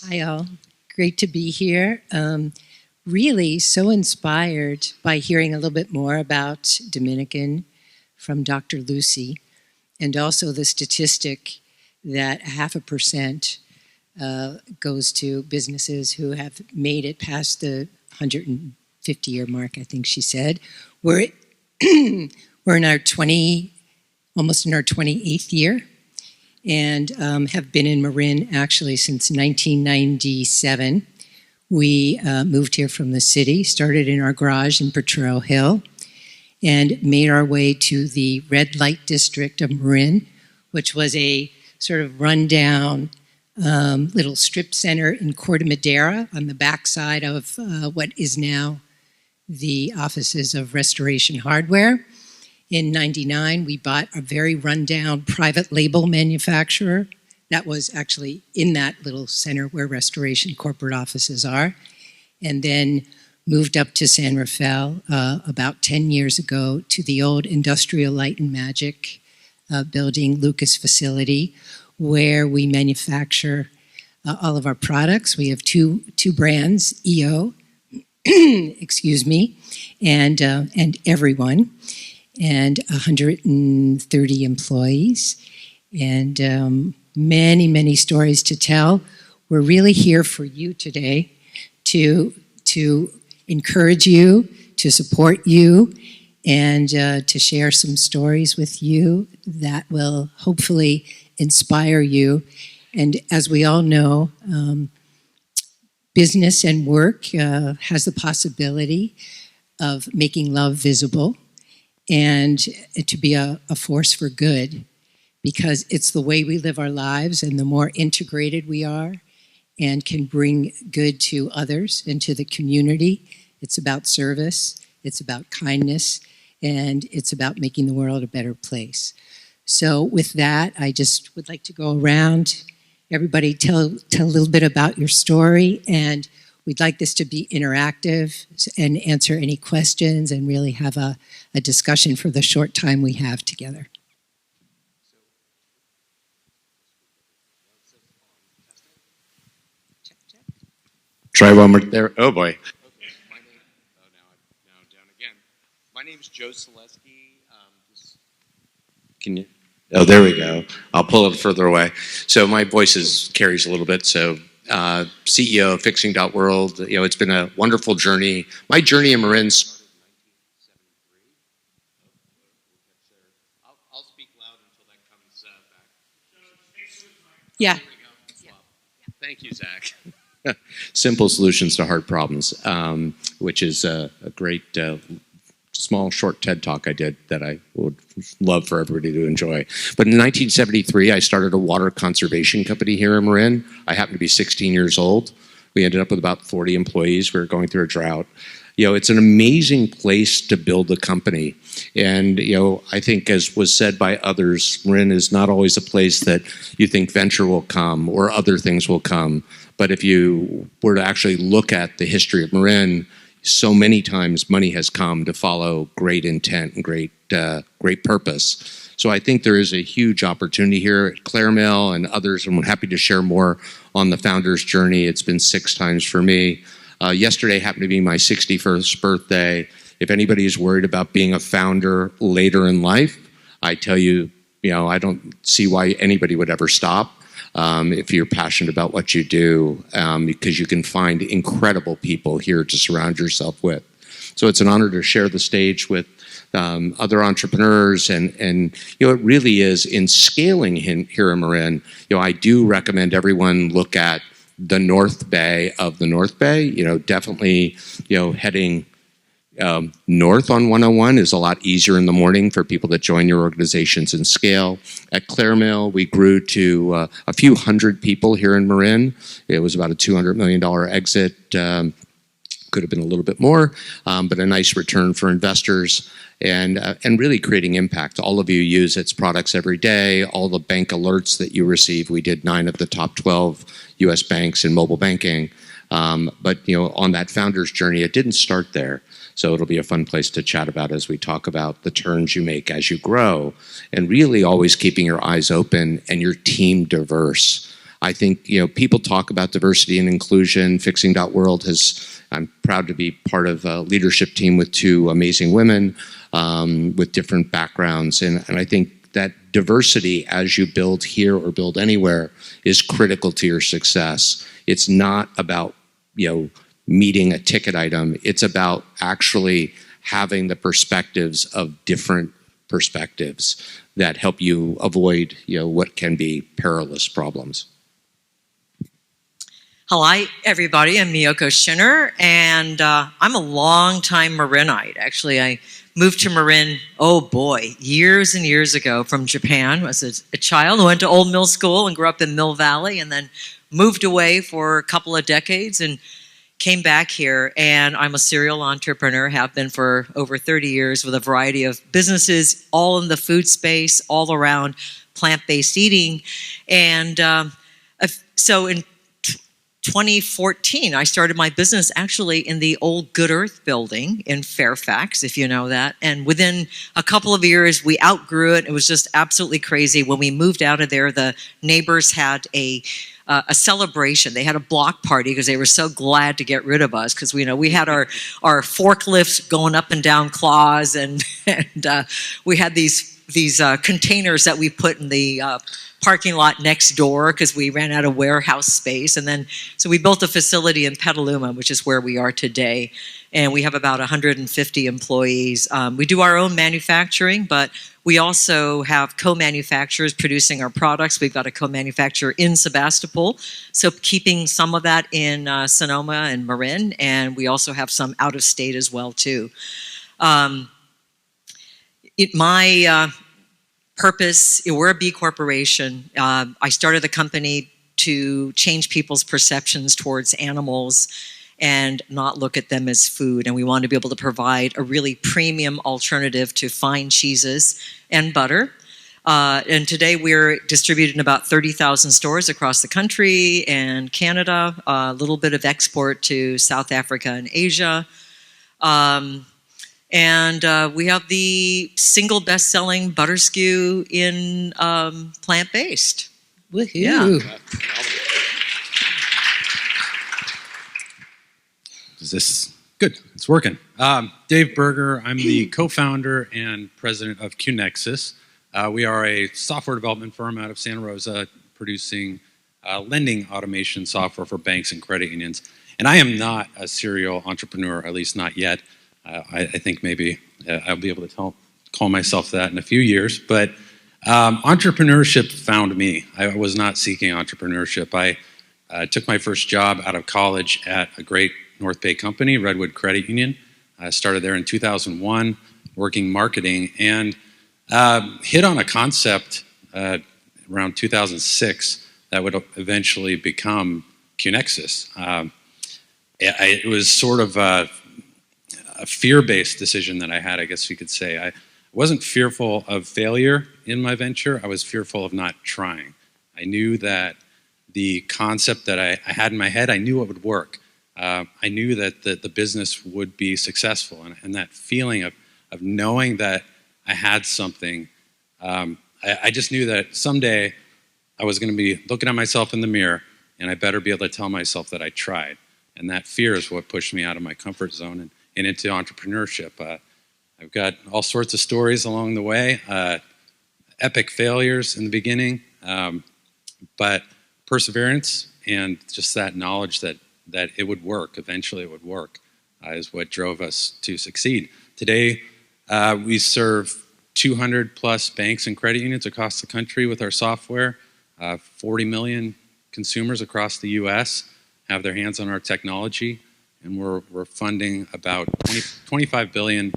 Hi all, great to be here. Really so inspired by hearing a little bit more about Dominican from Dr. Lucy, and also the statistic that 0.5% goes to businesses who have made it past the 150-year mark, I think she said. We're in our almost in our 28th year, and have been in Marin actually since 1997. We moved here from the city, started in our garage in Potrero Hill, and made our way to the red light district of Marin, which was a sort of rundown little strip center in Corte Madera on the backside of what is now the offices of Restoration Hardware. In '99, we bought a very rundown private label manufacturer that was actually in that little center where Restoration corporate offices are, and then moved up to San Rafael about 10 years ago to the old Industrial Light and Magic building, Lucas facility, where we manufacture all of our products. We have two brands, EO, excuse me, and Everyone, and 130 employees, and many, many stories to tell. We're really here for you today to encourage you, to support you, and to share some stories with you that will hopefully inspire you. And as we all know, business and work has the possibility of making love visible and to be a force for good, because it's the way we live our lives, and the more integrated we are and can bring good to others and to the community. It's about service, it's about kindness, and it's about making the world a better place. So with that, I just would like to go around. Everybody tell a little bit about your story, and we'd like this to be interactive and answer any questions and really have a discussion for the short time we have together. Try one more there. Oh boy. Okay. Now down again. My name is Joe Salesky. Can you? Oh, there we go. I'll pull it further away. So my voice carries a little bit. So CEO of Fixing.World. It's been a wonderful journey. My journey in Marin started in 1973. I'll speak loud until that comes back. Yeah. There we go. Well, thank you, Zach. Simple solutions to hard problems, which is a great small short TED talk I did that I would love for everybody to enjoy. But in 1973, I started a water conservation company here in Marin. I happened to be 16 years old. We ended up with about 40 employees. We were going through a drought. It's an amazing place to build a company. And, I think, as was said by others, Marin is not always a place that you think venture will come or other things will come. But if you were to actually look at the history of Marin, so many times money has come to follow great intent and great purpose. So I think there is a huge opportunity here at ClairMail and others, and I'm happy to share more on the founder's journey. It's been 6 times for me. Yesterday happened to be my 61st birthday. If anybody is worried about being a founder later in life, I tell you, I don't see why anybody would ever stop. If you're passionate about what you do, because you can find incredible people here to surround yourself with. So it's an honor to share the stage with other entrepreneurs, and it really is in scaling here in Marin. I do recommend everyone look at the North Bay of the North Bay. Definitely, heading north on 101 is a lot easier in the morning for people that join your organizations and scale. At ClairMail, we grew to a few hundred people here in Marin. It was about a $200 million exit. Could have been a little bit more, but a nice return for investors, and really creating impact. All of you use its products every day. All the bank alerts that you receive, we did 9 of the top 12 U.S. banks in mobile banking. But on that founder's journey, it didn't start there. So it'll be a fun place to chat about as we talk about the turns you make as you grow, and really always keeping your eyes open and your team diverse. I think, people talk about diversity and inclusion. Fixing.World I'm proud to be part of a leadership team with two amazing women with different backgrounds. And I think that diversity, as you build here or build anywhere, is critical to your success. It's not about, meeting a ticket item. It's about actually having the perspectives of different perspectives that help you avoid, what can be perilous problems. Hi, everybody. I'm Miyoko Schinner, and I'm a long-time Marinite. Actually, I moved to Marin, years and years ago from Japan. I was a child. I went to Old Mill School and grew up in Mill Valley, and then moved away for a couple of decades and came back here. And I'm a serial entrepreneur, have been for over 30 years with a variety of businesses, all in the food space, all around plant-based eating. And so in 2014, I started my business actually in the old Good Earth building in Fairfax, if you know that. And within a couple of years, we outgrew it. It was just absolutely crazy. When we moved out of there, the neighbors had a celebration. They had a block party because they were so glad to get rid of us, because we had our forklifts going up and down claws, and we had these containers that we put in the parking lot next door because we ran out of warehouse space. And then, so we built a facility in Petaluma, which is where we are today. And we have about 150 employees. We do our own manufacturing, but we also have co-manufacturers producing our products. We've got a co-manufacturer in Sebastopol, so keeping some of that in Sonoma and Marin. And we also have some out of state as well, too. My purpose, we're a B corporation. I started the company to change people's perceptions towards animals and not look at them as food. And we want to be able to provide a really premium alternative to fine cheeses and butter. And today we're distributed in about 30,000 stores across the country and Canada, a little bit of export to South Africa and Asia. And we have the single best-selling butter SKU in plant-based. Woohoo! Yeah. Is this good? It's working. Dave Buerger. I'm the co-founder and president of CuneXus. We are a software development firm out of Santa Rosa, producing lending automation software for banks and credit unions. And I am not a serial entrepreneur, at least not yet. I think maybe I'll be able to call myself that in a few years. But entrepreneurship found me. I was not seeking entrepreneurship. I took my first job out of college at a great North Bay company, Redwood Credit Union. I started there in 2001, working marketing, and hit on a concept around 2006 that would eventually become CuneXus. It was sort of a fear-based decision that I had, I guess you could say. I wasn't fearful of failure in my venture. I was fearful of not trying. I knew that the concept that I had in my head, I knew it would work. I knew that the business would be successful, and that feeling of knowing that I had something, I just knew that someday I was going to be looking at myself in the mirror, and I better be able to tell myself that I tried. And that fear is what pushed me out of my comfort zone and into entrepreneurship. I've got all sorts of stories along the way, epic failures in the beginning, but perseverance and just that knowledge that it would work, eventually it would work, is what drove us to succeed. Today, we serve 200 plus banks and credit unions across the country with our software. 40 million consumers across the US have their hands on our technology, and we're funding about $25 billion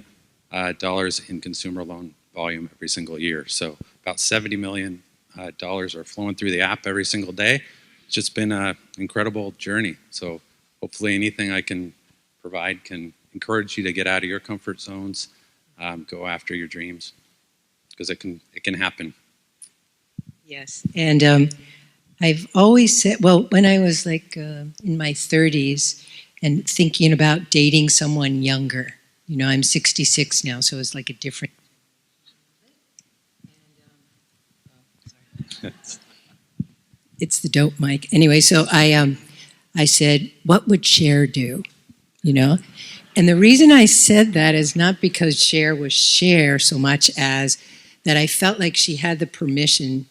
in consumer loan volume every single year. So about $70 million are flowing through the app every single day. It's just been an incredible journey. So hopefully anything I can provide can encourage you to get out of your comfort zones, go after your dreams, because it can happen. Yes, and I've always said, well, when I was like in my 30s and thinking about dating someone younger, I'm 66 now, so it's like a different. It's the dope mic. Anyway, so I said, what would Cher do? You know? And the reason I said that is not because Cher was Cher so much as that I felt like she had the permission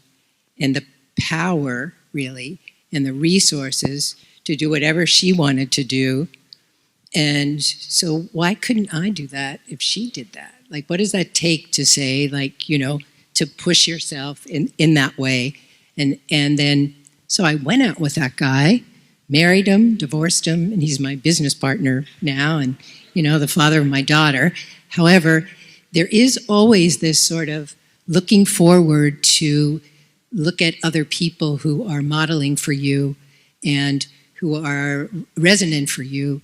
and the power, really, and the resources to do whatever she wanted to do. And so why couldn't I do that if she did that? Like, what does that take to say, like, you know, to push yourself in that way? And then, so I went out with that guy, married him, divorced him, and he's my business partner now, and, you know, the father of my daughter. However, there is always this sort of looking forward to look at other people who are modeling for you and who are resonant for you.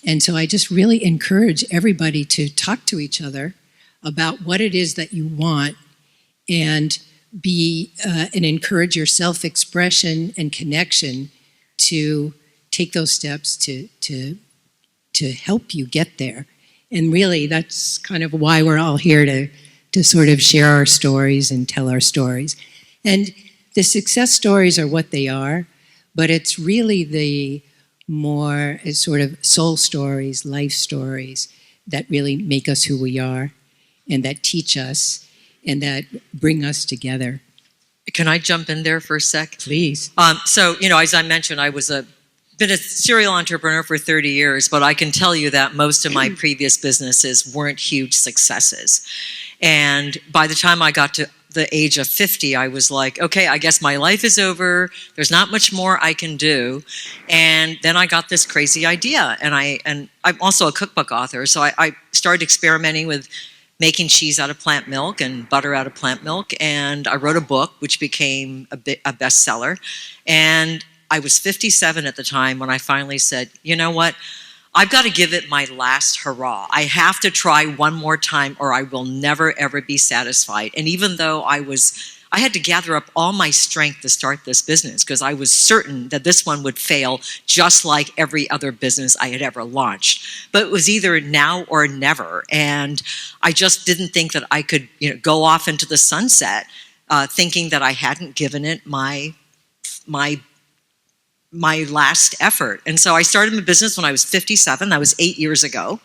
And so I just really encourage everybody to talk to each other about what it is that you want and and encourage your self-expression and connection to take those steps to help you get there. And really, that's kind of why we're all here to sort of share our stories and tell our stories. And the success stories are what they are, but it's really the more sort of soul stories, life stories that really make us who we are and that teach us and that bring us together. Can I jump in there for a sec? Please. So, you know, as I mentioned, I was been a serial entrepreneur for 30 years, but I can tell you that most of my previous businesses weren't huge successes. And by the time I got to the age of 50, I was like, okay, I guess my life is over. There's not much more I can do. And then I got this crazy idea. And I'm also a cookbook author, so I started experimenting with making cheese out of plant milk and butter out of plant milk. And I wrote a book, which became a bestseller. And I was 57 at the time when I finally said, you know what? I've got to give it my last hurrah. I have to try one more time or I will never, ever be satisfied. And even though I had to gather up all my strength to start this business because I was certain that this one would fail just like every other business I had ever launched. But it was either now or never. And I just didn't think that I could, you know, go off into the sunset thinking that I hadn't given it my last effort. And so I started my business when I was 57. That was 8 years ago.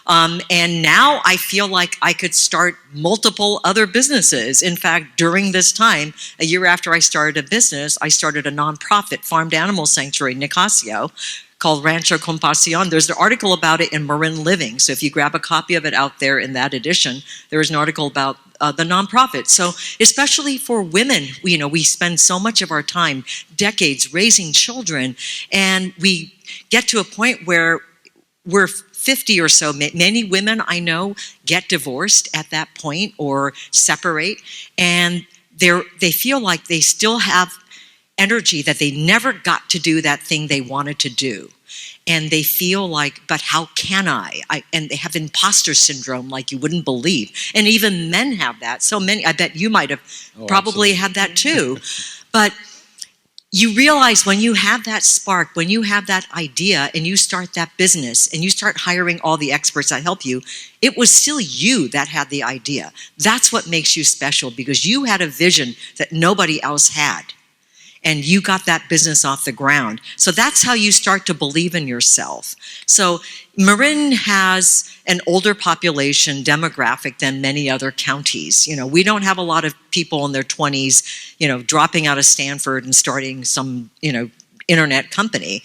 And now I feel like I could start multiple other businesses. In fact, during this time, a year after I started a business, I started a nonprofit farmed animal sanctuary in Nicasio called Rancho Compasión. There's an article about it in Marin Living. So if you grab a copy of it out there in that edition, there's an article about the nonprofit. So especially for women, you know, we spend so much of our time, decades, raising children, and we get to a point where we're 50 or so. Many women I know get divorced at that point or separate, and they feel like they still have energy that they never got to do that thing they wanted to do. And they feel like, but how can I? And they have imposter syndrome like you wouldn't believe. And even men have that. So many, I bet you might have probably had that too. But you realize when you have that spark, when you have that idea and you start that business and you start hiring all the experts that help you, it was still you that had the idea. That's what makes you special because you had a vision that nobody else had. And you got that business off the ground. So that's how you start to believe in yourself. So Marin has an older population demographic than many other counties. You know, we don't have a lot of people in their 20s, you know, dropping out of Stanford and starting some, you know, internet company.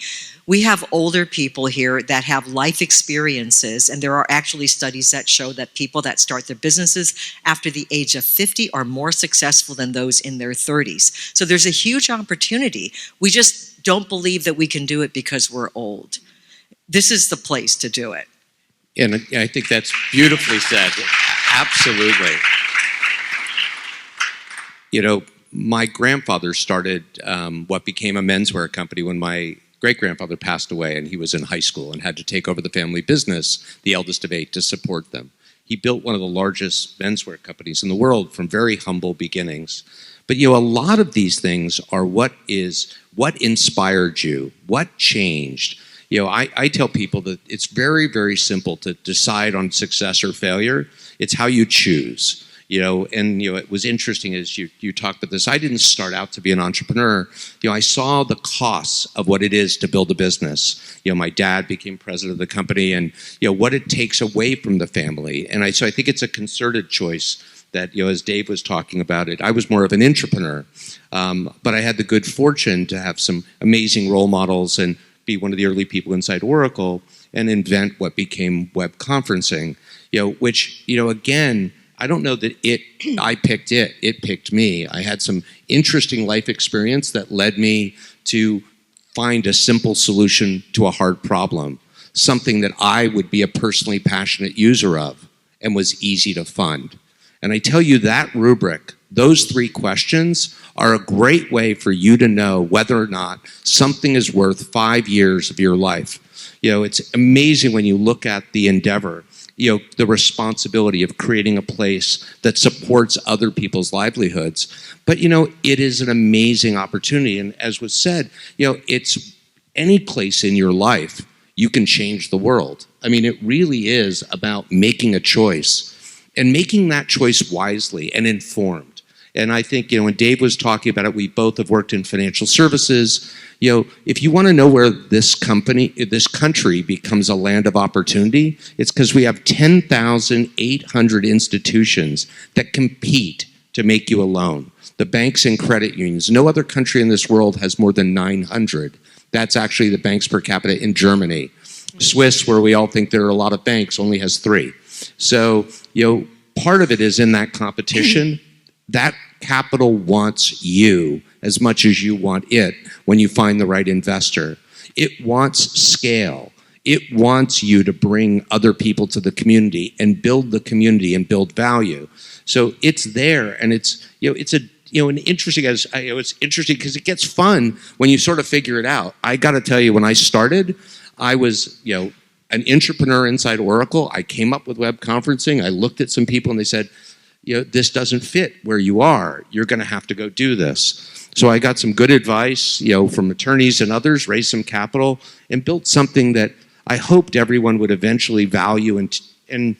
We have older people here that have life experiences, and there are actually studies that show that people that start their businesses after the age of 50 are more successful than those in their 30s. So there's a huge opportunity. We just don't believe that we can do it because we're old. This is the place to do it. And I think that's beautifully said. Absolutely. You know, my grandfather started what became a menswear company when my great-grandfather passed away, and he was in high school and had to take over the family business, the eldest of 8, to support them. He built one of the largest menswear companies in the world from very humble beginnings. But, you know, a lot of these things are what inspired you, what changed. You know, I tell people that it's very, very simple to decide on success or failure. It's how you choose. And it was interesting as you talked about this. I didn't start out to be an entrepreneur. I saw the costs of what it is to build a business. My dad became president of the company, and what it takes away from the family. And so I think it's a concerted choice that, as Dave was talking about it, I was more of an intrapreneur. But I had the good fortune to have some amazing role models and be one of the early people inside Oracle and invent what became web conferencing, which, again, I don't know that I picked it picked me. I had some interesting life experience that led me to find a simple solution to a hard problem, something that I would be a personally passionate user of and was easy to fund. And I tell you that rubric, those 3 questions are a great way for you to know whether or not something is worth 5 years of your life. It's amazing when you look at the endeavor, the responsibility of creating a place that supports other people's livelihoods. But, it is an amazing opportunity. And as was said, it's any place in your life, you can change the world. I mean, it really is about making a choice and making that choice wisely and informed. And I think, when Dave was talking about it, we both have worked in financial services. If you want to know where this country becomes a land of opportunity, it's because we have 10,800 institutions that compete to make you a loan. The banks and credit unions. No other country in this world has more than 900. That's actually the banks per capita in Germany. Swiss, where we all think there are a lot of banks, only has 3. So, part of it is in that competition. That capital wants you as much as you want it when you find the right investor. It wants scale. It wants you to bring other people to the community and build the community and build value. So it's there, and it's an interesting. It's interesting because it gets fun when you sort of figure it out. I got to tell you, when I started, I was an entrepreneur inside Oracle. I came up with web conferencing. I looked at some people and they said, this doesn't fit where you are. You're going to have to go do this. So I got some good advice, from attorneys and others, raised some capital, and built something that I hoped everyone would eventually value and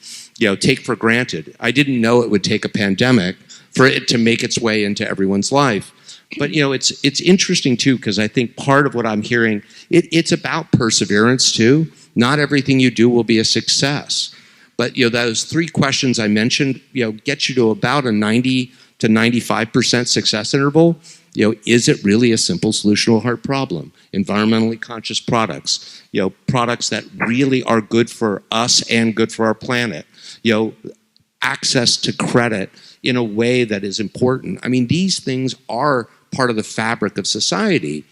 take for granted. I didn't know it would take a pandemic for it to make its way into everyone's life. But it's interesting too, because I think part of what I'm hearing, it's about perseverance too. Not everything you do will be a success. But those 3 questions I mentioned, get you to about a 90 to 95% success interval. Is it really a simple solution to a hard problem? Environmentally conscious products, products that really are good for us and good for our planet. Access to credit in a way that is important. I mean, these things are part of the fabric of society.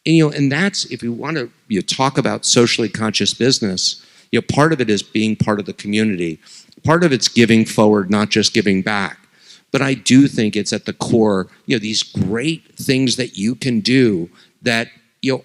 And that's, if you want to talk about socially conscious business, part of it is being part of the community. Part of it's giving forward, not just giving back. But I do think it's at the core, these great things that you can do that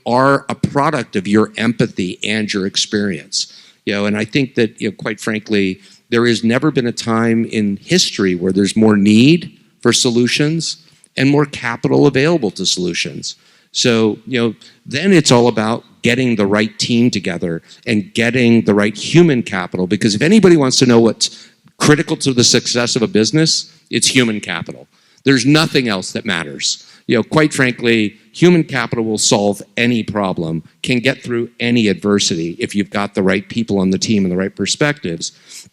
are a product of your empathy and your experience. And I think that, quite frankly, there has never been a time in history where there's more need for solutions and more capital available to solutions. So, then it's all about getting the right team together and getting the right human capital. Because if anybody wants to know what's critical to the success of a business, it's human capital. There's nothing else that matters. Quite frankly, human capital will solve any problem, can get through any adversity if you've got the right people on the team and the right perspectives.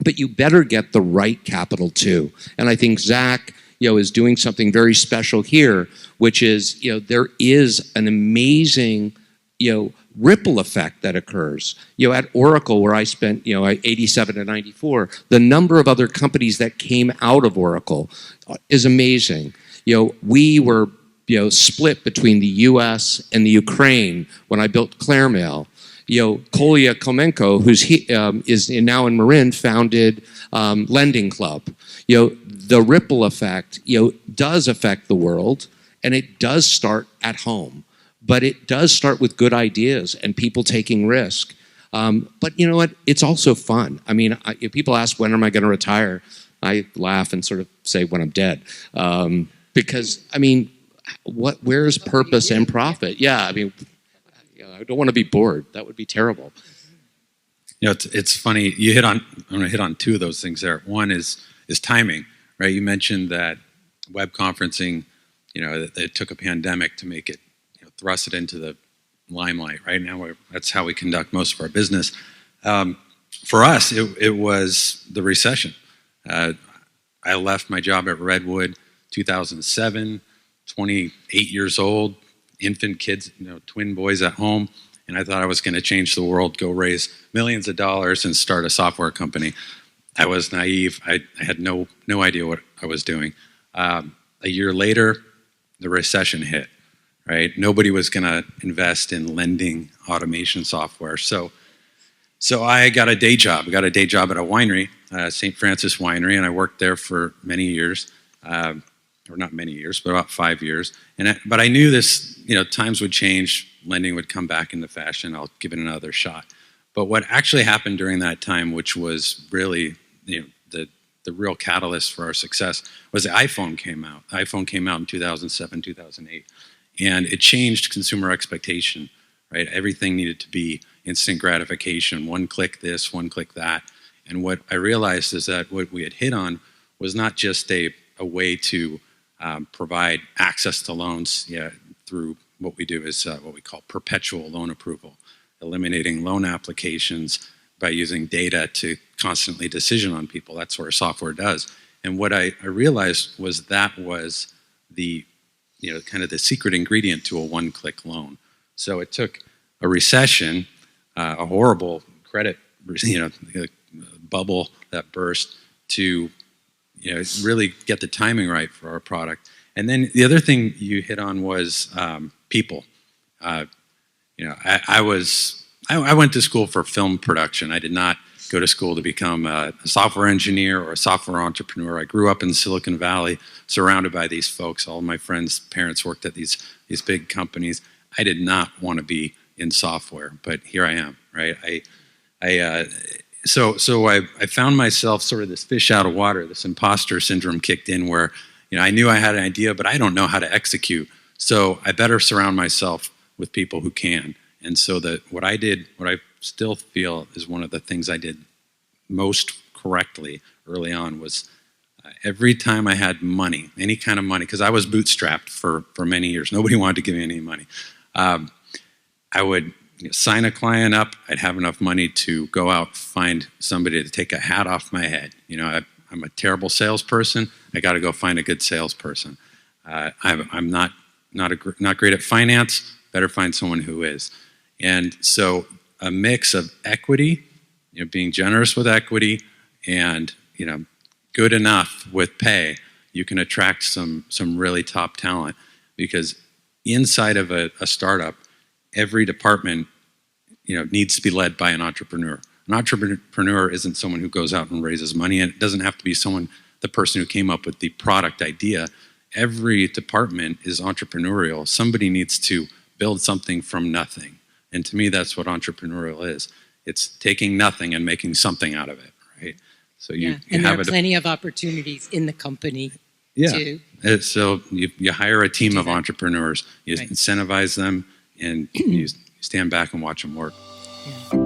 But you better get the right capital too. And I think Zach, is doing something very special here, which is, there is an amazing, ripple effect that occurs. At Oracle, where I spent, 87 to 94, the number of other companies that came out of Oracle is amazing. We were, split between the U.S. and the Ukraine when I built ClairMail. Kolya Komenko, is now in Marin, founded Lending Club. The ripple effect, does affect the world, and it does start at home. But it does start with good ideas and people taking risk. But you know what? It's also fun. I mean, if people ask, when am I going to retire? I laugh and sort of say, when I'm dead. Because, I mean, where's purpose and profit? Yeah, I mean, I don't want to be bored. That would be terrible. It's funny. I'm going to hit on 2 of those things there. One is timing, right? You mentioned that web conferencing, that it took a pandemic to make it, thrust it into the limelight. Right now, that's how we conduct most of our business. For us, it was the recession. I left my job at Redwood 2007, 28 years old, infant kids, twin boys at home, and I thought I was going to change the world, go raise millions of dollars and start a software company. I was naive. I had no idea what I was doing. A year later, the recession hit, right? Nobody was going to invest in lending automation software. So I got a day job. I got a day job at a winery, St. Francis Winery, and I worked there for many years, or not many years, but about 5 years. But I knew this, times would change, lending would come back into fashion. I'll give it another shot. But what actually happened during that time, which was really, the real catalyst for our success, was the iPhone came out. The iPhone came out in 2007, 2008, and it changed consumer expectation, right? Everything needed to be instant gratification, one click this, one click that. And what I realized is that what we had hit on was not just a way to provide access to loans through what we do is what we call perpetual loan approval, eliminating loan applications by using data to constantly decision on people. That's what our software does. And what I realized was that was the, kind of the secret ingredient to a one-click loan. So it took a recession, a horrible credit, bubble that burst to, really get the timing right for our product. And then the other thing you hit on was people. I went to school for film production. I did not go to school to become a software engineer or a software entrepreneur. I grew up in Silicon Valley, surrounded by these folks. All of my friends' parents worked at these big companies. I did not want to be in software, but here I am, right? So I found myself sort of this fish out of water. This imposter syndrome kicked in where, I knew I had an idea, but I don't know how to execute. So I better surround myself with people who can. And so what I still feel is one of the things I did most correctly early on was every time I had money, any kind of money, because I was bootstrapped for many years. Nobody wanted to give me any money. I would sign a client up. I'd have enough money to go out, find somebody to take a hat off my head. I'm a terrible salesperson. I got to go find a good salesperson. I'm not great at finance. Better find someone who is. And so a mix of equity, being generous with equity, and good enough with pay, you can attract some really top talent. Because inside of a startup, every department needs to be led by an entrepreneur. An entrepreneur isn't someone who goes out and raises money, and it doesn't have to be the person who came up with the product idea. Every department is entrepreneurial. Somebody needs to build something from nothing. And to me, that's what entrepreneurial is. It's taking nothing and making something out of it, right? So you and have there are plenty of opportunities in the company too. So you hire a team of entrepreneurs, you incentivize them, and you stand back and watch them work. Yeah.